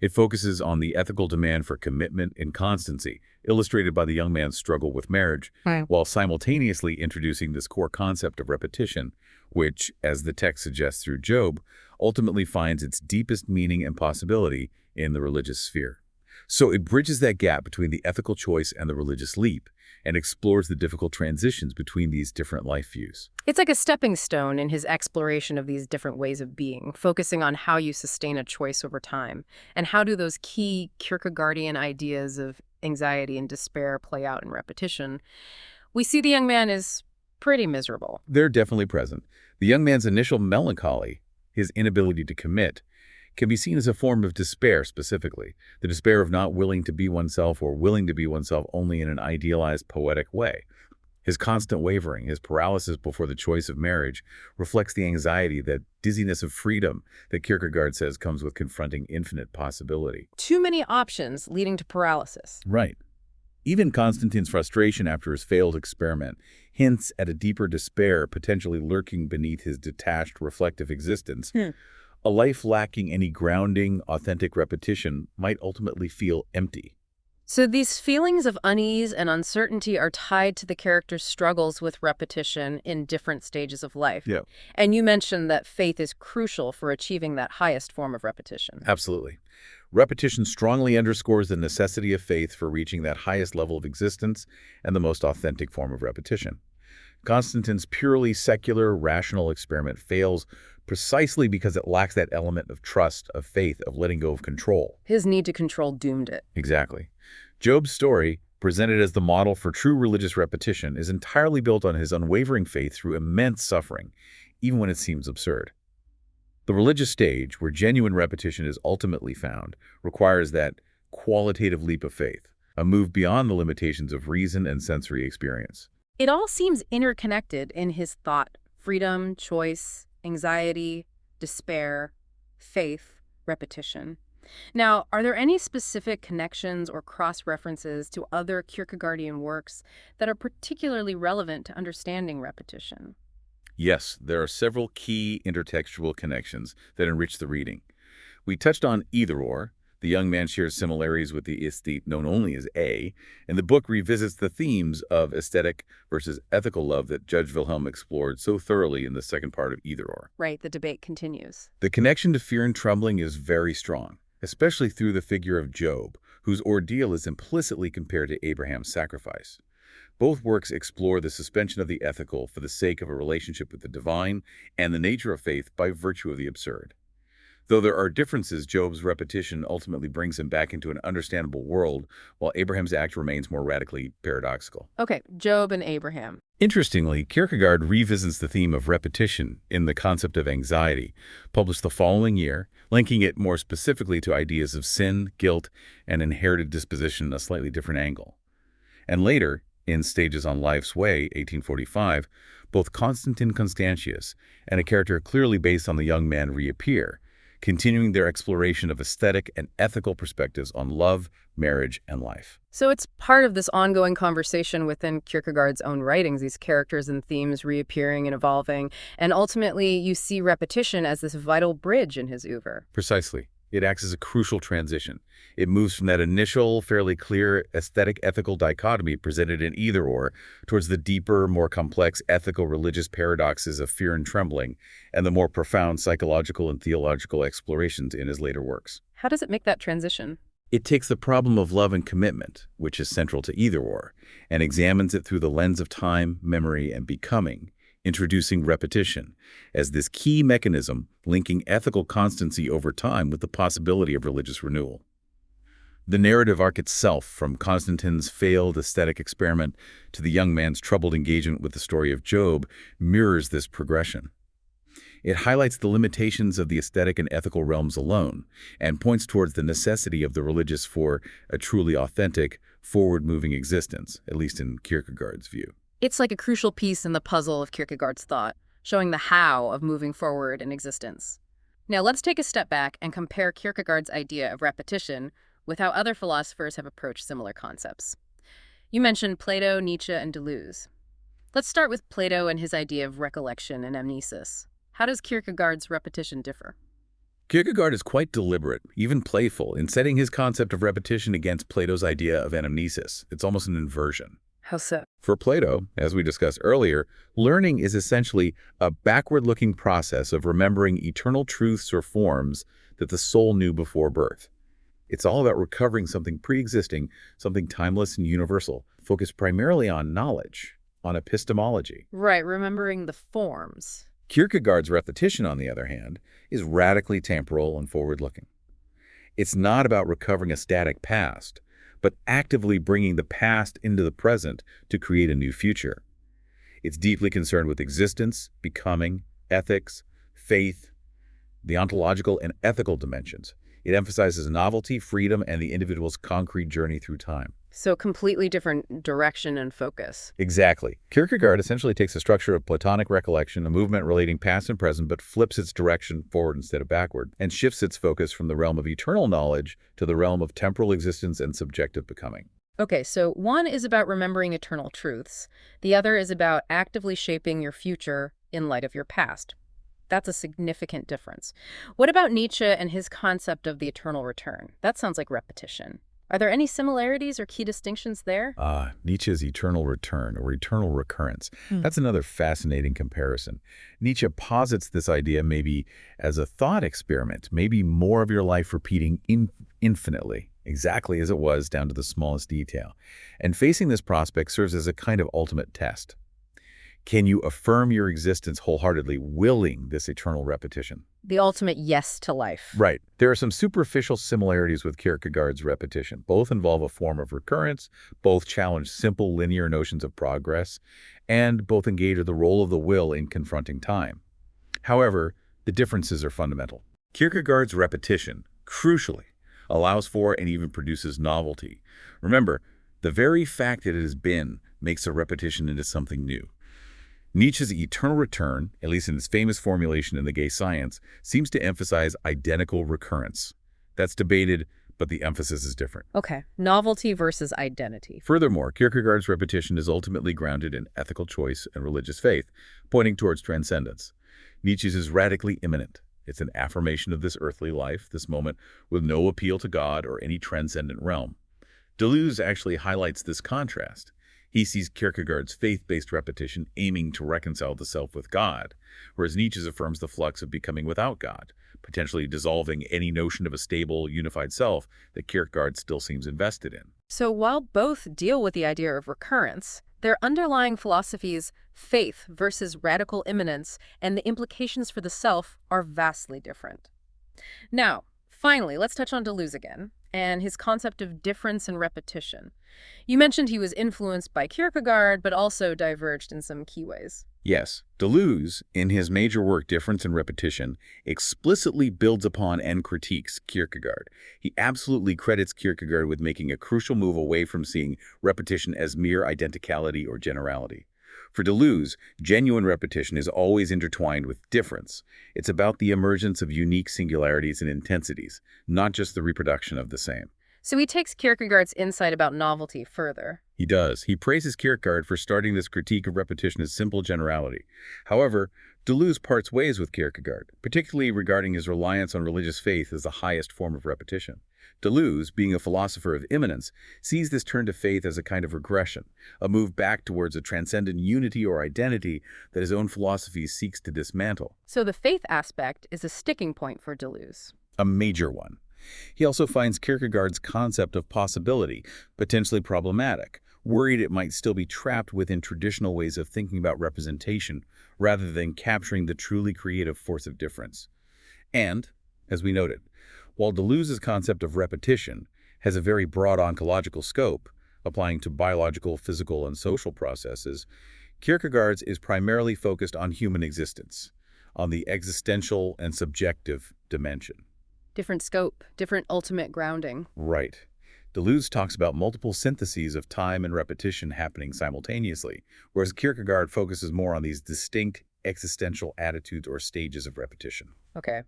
It focuses on the ethical demand for commitment and constancy, illustrated by the young man's struggle with marriage, while simultaneously introducing this core concept of repetition, which, as the text suggests through Job, ultimately finds its deepest meaning and possibility in the religious sphere. So it bridges that gap between the ethical choice and the religious leap, and explores the difficult transitions between these different life views. It's like a stepping stone in his exploration of these different ways of being, focusing on how you sustain a choice over time, and how do those key Kierkegaardian ideas of anxiety and despair play out in Repetition. We see the young man is pretty miserable. They're definitely present. The young man's initial melancholy, his inability to commit, can be seen as a form of despair specifically, the despair of not willing to be oneself or willing to be oneself only in an idealized, poetic way. His constant wavering, his paralysis before the choice of marriage, reflects the anxiety, that dizziness of freedom that Kierkegaard says comes with confronting infinite possibility. Too many options leading to paralysis. Right. Even Constantine's frustration after his failed experiment hints at a deeper despair potentially lurking beneath his detached, reflective existence. A life lacking any grounding, authentic repetition might ultimately feel empty. So these feelings of unease and uncertainty are tied to the character's struggles with repetition in different stages of life. Yeah. And you mentioned that faith is crucial for achieving that highest form of repetition. Absolutely. Repetition strongly underscores the necessity of faith for reaching that highest level of existence and the most authentic form of repetition. Constantine's purely secular, rational experiment fails precisely because it lacks that element of trust, of faith, of letting go of control. His need to control doomed it. Exactly. Job's story, presented as the model for true religious repetition, is entirely built on his unwavering faith through immense suffering, even when it seems absurd. The religious stage, where genuine repetition is ultimately found, requires that qualitative leap of faith, a move beyond the limitations of reason and sensory experience. It all seems interconnected in his thought: freedom, choice, anxiety, despair, faith, repetition. Now, are there any specific connections or cross-references to other Kierkegaardian works that are particularly relevant to understanding repetition? Yes, there are several key intertextual connections that enrich the reading. We touched on either-or. The young man shares similarities with the aesthete known only as A, and the book revisits the themes of aesthetic versus ethical love that Judge Wilhelm explored so thoroughly in the second part of Either-or. Right, the debate continues. The connection to Fear and Trembling is very strong, especially through the figure of Job, whose ordeal is implicitly compared to Abraham's sacrifice. Both works explore the suspension of the ethical for the sake of a relationship with the divine and the nature of faith by virtue of the absurd. Though there are differences, Job's repetition ultimately brings him back into an understandable world, while Abraham's act remains more radically paradoxical. Okay, Job and Abraham. Interestingly, Kierkegaard revisits the theme of repetition in The Concept of Anxiety, published the following year, linking it more specifically to ideas of sin, guilt, and inherited disposition in a slightly different angle. And later, in Stages on Life's Way, 1845, both Constantine Constantius and a character clearly based on the young man reappear, continuing their exploration of aesthetic and ethical perspectives on love, marriage, and life. So it's part of this ongoing conversation within Kierkegaard's own writings, these characters and themes reappearing and evolving, and ultimately you see repetition as this vital bridge in his oeuvre. Precisely. It acts as a crucial transition. It moves from that initial, fairly clear aesthetic-ethical dichotomy presented in Either-or towards the deeper, more complex ethical-religious paradoxes of Fear and Trembling and the more profound psychological and theological explorations in his later works. How does it make that transition? It takes the problem of love and commitment, which is central to Either-or, and examines it through the lens of time, memory, and becoming, introducing repetition as this key mechanism linking ethical constancy over time with the possibility of religious renewal. The narrative arc itself, from Constantine's failed aesthetic experiment to the young man's troubled engagement with the story of Job, mirrors this progression. It highlights the limitations of the aesthetic and ethical realms alone, and points towards the necessity of the religious for a truly authentic, forward-moving existence, at least in Kierkegaard's view. It's like a crucial piece in the puzzle of Kierkegaard's thought, showing the how of moving forward in existence. Now let's take a step back and compare Kierkegaard's idea of repetition with how other philosophers have approached similar concepts. You mentioned Plato, Nietzsche, and Deleuze. Let's start with Plato and his idea of recollection and amnesis. How does Kierkegaard's repetition differ? Kierkegaard is quite deliberate, even playful, in setting his concept of repetition against Plato's idea of anamnesis. It's almost an inversion. How so? For Plato, as we discussed earlier, learning is essentially a backward-looking process of remembering eternal truths or forms that the soul knew before birth. It's all about recovering something pre-existing, something timeless and universal, focused primarily on knowledge, on epistemology. Right, remembering the forms. Kierkegaard's repetition, on the other hand, is radically temporal and forward-looking. It's not about recovering a static past, but actively bringing the past into the present to create a new future. It's deeply concerned with existence, becoming, ethics, faith, the ontological and ethical dimensions. It emphasizes novelty, freedom, and the individual's concrete journey through time. So completely different direction and focus. Exactly. Kierkegaard essentially takes the structure of Platonic recollection, a movement relating past and present, but flips its direction forward instead of backward, and shifts its focus from the realm of eternal knowledge to the realm of temporal existence and subjective becoming. Okay, so one is about remembering eternal truths. The other is about actively shaping your future in light of your past. That's a significant difference. What about Nietzsche and his concept of the eternal return? That sounds like repetition. Are there any similarities or key distinctions there? Nietzsche's eternal return or eternal recurrence. That's another fascinating comparison. Nietzsche posits this idea maybe as a thought experiment, maybe more of your life repeating infinitely, exactly as it was down to the smallest detail. And facing this prospect serves as a kind of ultimate test. Can you affirm your existence wholeheartedly, willing this eternal repetition? The ultimate yes to life. Right. There are some superficial similarities with Kierkegaard's repetition. Both involve a form of recurrence, both challenge simple linear notions of progress, and both engage the role of the will in confronting time. However, the differences are fundamental. Kierkegaard's repetition, crucially, allows for and even produces novelty. Remember, the very fact that it has been makes a repetition into something new. Nietzsche's eternal return, at least in his famous formulation in The Gay Science, seems to emphasize identical recurrence. That's debated, but the emphasis is different. Okay, novelty versus identity. Furthermore, Kierkegaard's repetition is ultimately grounded in ethical choice and religious faith, pointing towards transcendence. Nietzsche's is radically immanent. It's an affirmation of this earthly life, this moment, with no appeal to God or any transcendent realm. Deleuze actually highlights this contrast. He sees Kierkegaard's faith-based repetition aiming to reconcile the self with God, whereas Nietzsche affirms the flux of becoming without God, potentially dissolving any notion of a stable, unified self that Kierkegaard still seems invested in. So while both deal with the idea of recurrence, their underlying philosophies, faith versus radical immanence, and the implications for the self are vastly different. Now, finally, let's touch on Deleuze again and his concept of difference and repetition. You mentioned he was influenced by Kierkegaard, but also diverged in some key ways. Yes, Deleuze, in his major work Difference and Repetition, explicitly builds upon and critiques Kierkegaard. He absolutely credits Kierkegaard with making a crucial move away from seeing repetition as mere identicality or generality. For Deleuze, genuine repetition is always intertwined with difference. It's about the emergence of unique singularities and intensities, not just the reproduction of the same. So he takes Kierkegaard's insight about novelty further. He does. He praises Kierkegaard for starting this critique of repetition as simple generality. However, Deleuze parts ways with Kierkegaard, particularly regarding his reliance on religious faith as the highest form of repetition. Deleuze, being a philosopher of immanence, sees this turn to faith as a kind of regression, a move back towards a transcendent unity or identity that his own philosophy seeks to dismantle. So the faith aspect is a sticking point for Deleuze. A major one. He also finds Kierkegaard's concept of possibility potentially problematic, worried it might still be trapped within traditional ways of thinking about representation rather than capturing the truly creative force of difference. And, as we noted, while Deleuze's concept of repetition has a very broad ontological scope, applying to biological, physical, and social processes. Kierkegaard's is primarily focused on human existence, on the existential and subjective dimension. Different scope, different ultimate grounding. Right. Deleuze talks about multiple syntheses of time and repetition happening simultaneously, whereas Kierkegaard focuses more on these distinct existential attitudes or stages of repetition. Okay.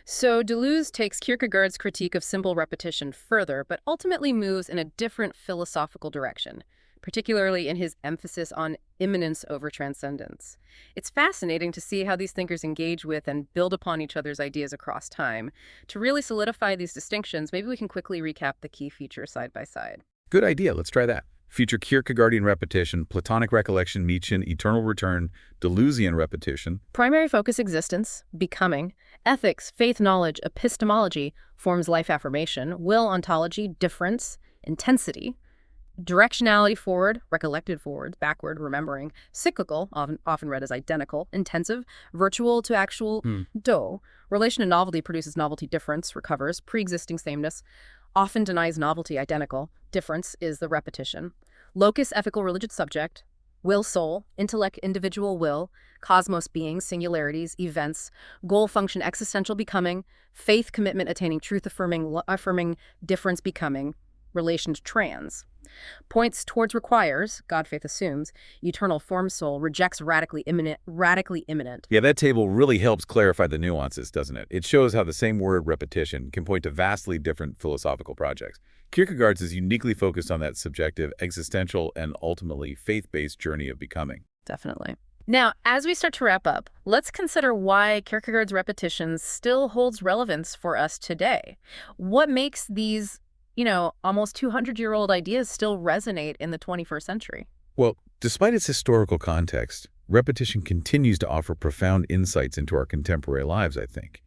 So Deleuze takes Kierkegaard's critique of simple repetition further, but ultimately moves in a different philosophical direction, particularly in his emphasis on immanence over transcendence. It's fascinating to see how these thinkers engage with and build upon each other's ideas across time. To really solidify these distinctions, maybe we can quickly recap the key features side by side. Good idea. Let's try that. Future Kierkegaardian repetition, Platonic recollection, Nietzschean eternal return, Deleuzian repetition. Primary focus existence, becoming, ethics, faith knowledge, epistemology, forms life affirmation, will ontology, difference, intensity, directionality forward, recollected forward, backward, remembering, cyclical, often read as identical, intensive, virtual to actual, do, relation to novelty produces novelty difference, recovers, pre-existing sameness, often denies novelty identical, difference is the repetition, locus ethical religious subject, will soul, intellect individual will, cosmos being, singularities, events, goal function existential becoming, faith commitment attaining truth affirming difference becoming, relation to trans. Points towards requires, God faith assumes, eternal form soul, rejects radically imminent. Yeah, that table really helps clarify the nuances, doesn't it? It shows how the same word repetition can point to vastly different philosophical projects. Kierkegaard's is uniquely focused on that subjective, existential, and ultimately faith-based journey of becoming. Definitely. Now, as we start to wrap up, let's consider why Kierkegaard's repetitions still holds relevance for us today. What makes these almost 200-year-old ideas still resonate in the 21st century? Well, despite its historical context, repetition continues to offer profound insights into our contemporary lives, I think.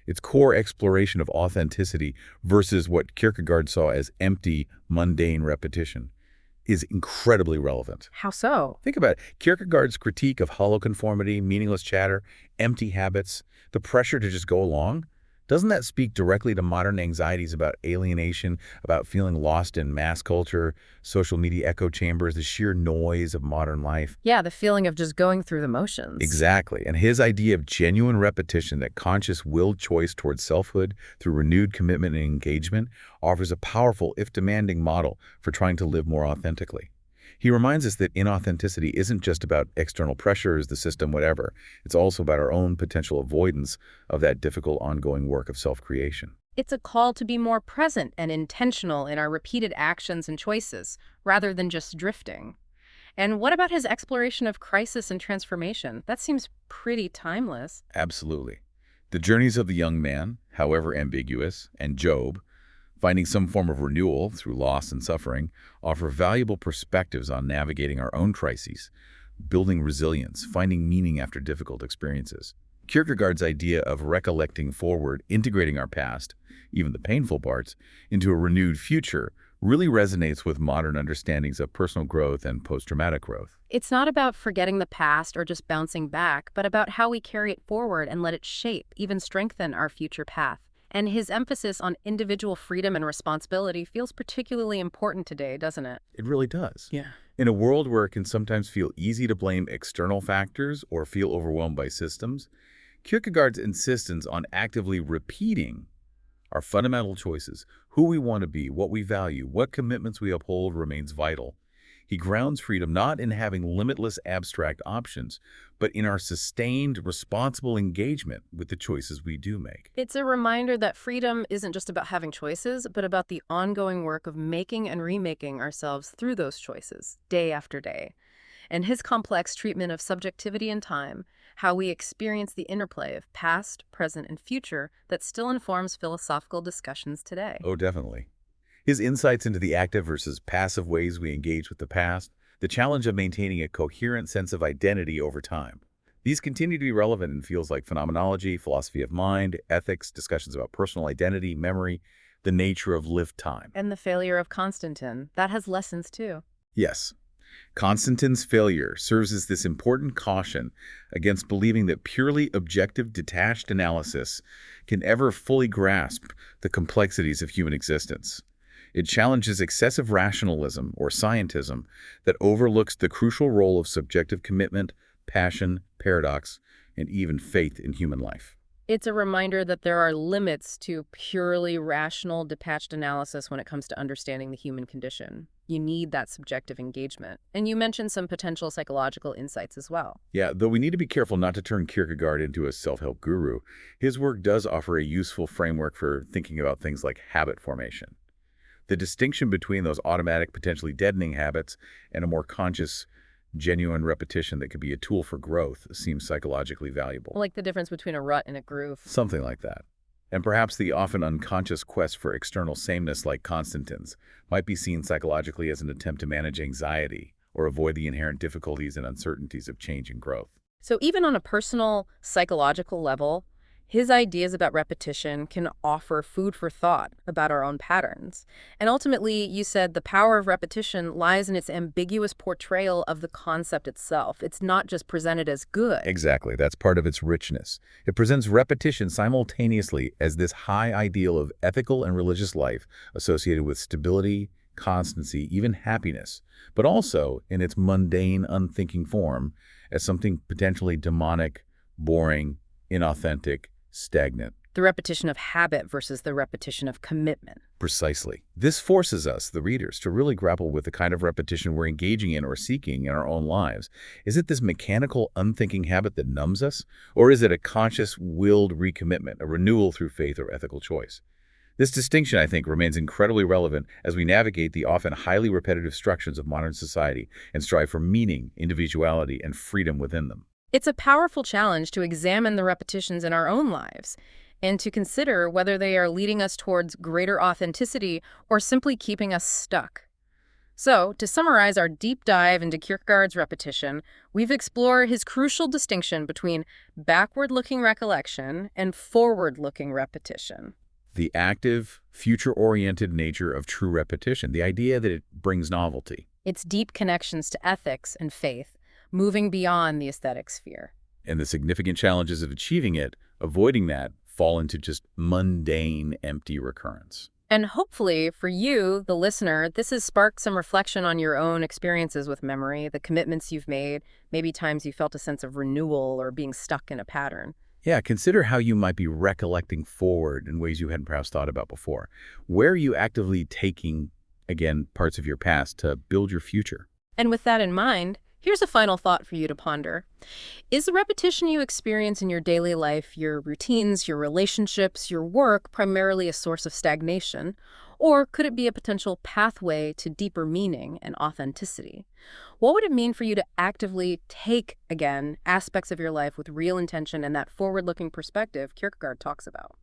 Its core exploration of authenticity versus what Kierkegaard saw as empty, mundane repetition is incredibly relevant. How so? Think about it. Kierkegaard's critique of hollow conformity, meaningless chatter, empty habits, the pressure to just go along. Doesn't that speak directly to modern anxieties about alienation, about feeling lost in mass culture, social media echo chambers, the sheer noise of modern life? Yeah, the feeling of just going through the motions. Exactly. And his idea of genuine repetition, that conscious willed choice towards selfhood through renewed commitment and engagement, offers a powerful, if demanding, model for trying to live more authentically. He reminds us that inauthenticity isn't just about external pressures, the system, whatever. It's also about our own potential avoidance of that difficult ongoing work of self-creation. It's a call to be more present and intentional in our repeated actions and choices, rather than just drifting. And what about his exploration of crisis and transformation? That seems pretty timeless. Absolutely. The journeys of the young man, however ambiguous, and Job, finding some form of renewal through loss and suffering, offer valuable perspectives on navigating our own crises, building resilience, finding meaning after difficult experiences. Kierkegaard's idea of recollecting forward, integrating our past, even the painful parts, into a renewed future really resonates with modern understandings of personal growth and post-traumatic growth. It's not about forgetting the past or just bouncing back, but about how we carry it forward and let it shape, even strengthen our future path. And his emphasis on individual freedom and responsibility feels particularly important today, doesn't it? It really does. Yeah. In a world where it can sometimes feel easy to blame external factors or feel overwhelmed by systems, Kierkegaard's insistence on actively repeating our fundamental choices, who we want to be, what we value, what commitments we uphold, remains vital. He grounds freedom not in having limitless abstract options, but in our sustained, responsible engagement with the choices we do make. It's a reminder that freedom isn't just about having choices, but about the ongoing work of making and remaking ourselves through those choices, day after day. And his complex treatment of subjectivity and time, how we experience the interplay of past, present, and future, that still informs philosophical discussions today. Oh, definitely. His insights into the active versus passive ways we engage with the past, the challenge of maintaining a coherent sense of identity over time. These continue to be relevant in fields like phenomenology, philosophy of mind, ethics, discussions about personal identity, memory, the nature of lived time. And the failure of Constantine, that has lessons too. Yes. Constantine's failure serves as this important caution against believing that purely objective, detached analysis can ever fully grasp the complexities of human existence. It challenges excessive rationalism or scientism that overlooks the crucial role of subjective commitment, passion, paradox, and even faith in human life. It's a reminder that there are limits to purely rational, detached analysis when it comes to understanding the human condition. You need that subjective engagement. And you mentioned some potential psychological insights as well. Yeah, though we need to be careful not to turn Kierkegaard into a self-help guru, his work does offer a useful framework for thinking about things like habit formation. The distinction between those automatic, potentially deadening habits and a more conscious, genuine repetition that could be a tool for growth seems psychologically valuable. Like the difference between a rut and a groove. Something like that. And perhaps the often unconscious quest for external sameness like Constantine's might be seen psychologically as an attempt to manage anxiety or avoid the inherent difficulties and uncertainties of change and growth. So even on a personal, psychological level, his ideas about repetition can offer food for thought about our own patterns. And ultimately, you said the power of repetition lies in its ambiguous portrayal of the concept itself. It's not just presented as good. Exactly. That's part of its richness. It presents repetition simultaneously as this high ideal of ethical and religious life associated with stability, constancy, even happiness, but also in its mundane, unthinking form as something potentially demonic, boring, inauthentic, stagnant. The repetition of habit versus the repetition of commitment. Precisely. This forces us, the readers, to really grapple with the kind of repetition we're engaging in or seeking in our own lives. Is it this mechanical, unthinking habit that numbs us? Or is it a conscious, willed recommitment, a renewal through faith or ethical choice? This distinction, I think, remains incredibly relevant as we navigate the often highly repetitive structures of modern society and strive for meaning, individuality, and freedom within them. It's a powerful challenge to examine the repetitions in our own lives and to consider whether they are leading us towards greater authenticity or simply keeping us stuck. So, to summarize our deep dive into Kierkegaard's repetition, we've explored his crucial distinction between backward-looking recollection and forward-looking repetition. The active, future-oriented nature of true repetition, the idea that it brings novelty. Its deep connections to ethics and faith, moving beyond the aesthetic sphere. And the significant challenges of achieving it, avoiding that, fall into just mundane, empty recurrence. And hopefully, for you, the listener, this has sparked some reflection on your own experiences with memory, the commitments you've made, maybe times you felt a sense of renewal or being stuck in a pattern. Yeah, consider how you might be recollecting forward in ways you hadn't perhaps thought about before. Where are you actively taking, again, parts of your past to build your future? And with that in mind, here's a final thought for you to ponder. Is the repetition you experience in your daily life, your routines, your relationships, your work, primarily a source of stagnation? Or could it be a potential pathway to deeper meaning and authenticity? What would it mean for you to actively take, again, aspects of your life with real intention and that forward-looking perspective Kierkegaard talks about?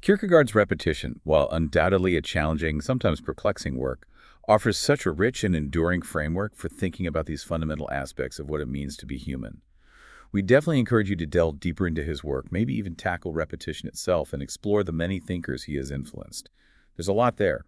Kierkegaard's repetition, while undoubtedly a challenging, sometimes perplexing work, offers such a rich and enduring framework for thinking about these fundamental aspects of what it means to be human. We definitely encourage you to delve deeper into his work, maybe even tackle repetition itself and explore the many thinkers he has influenced. There's a lot there.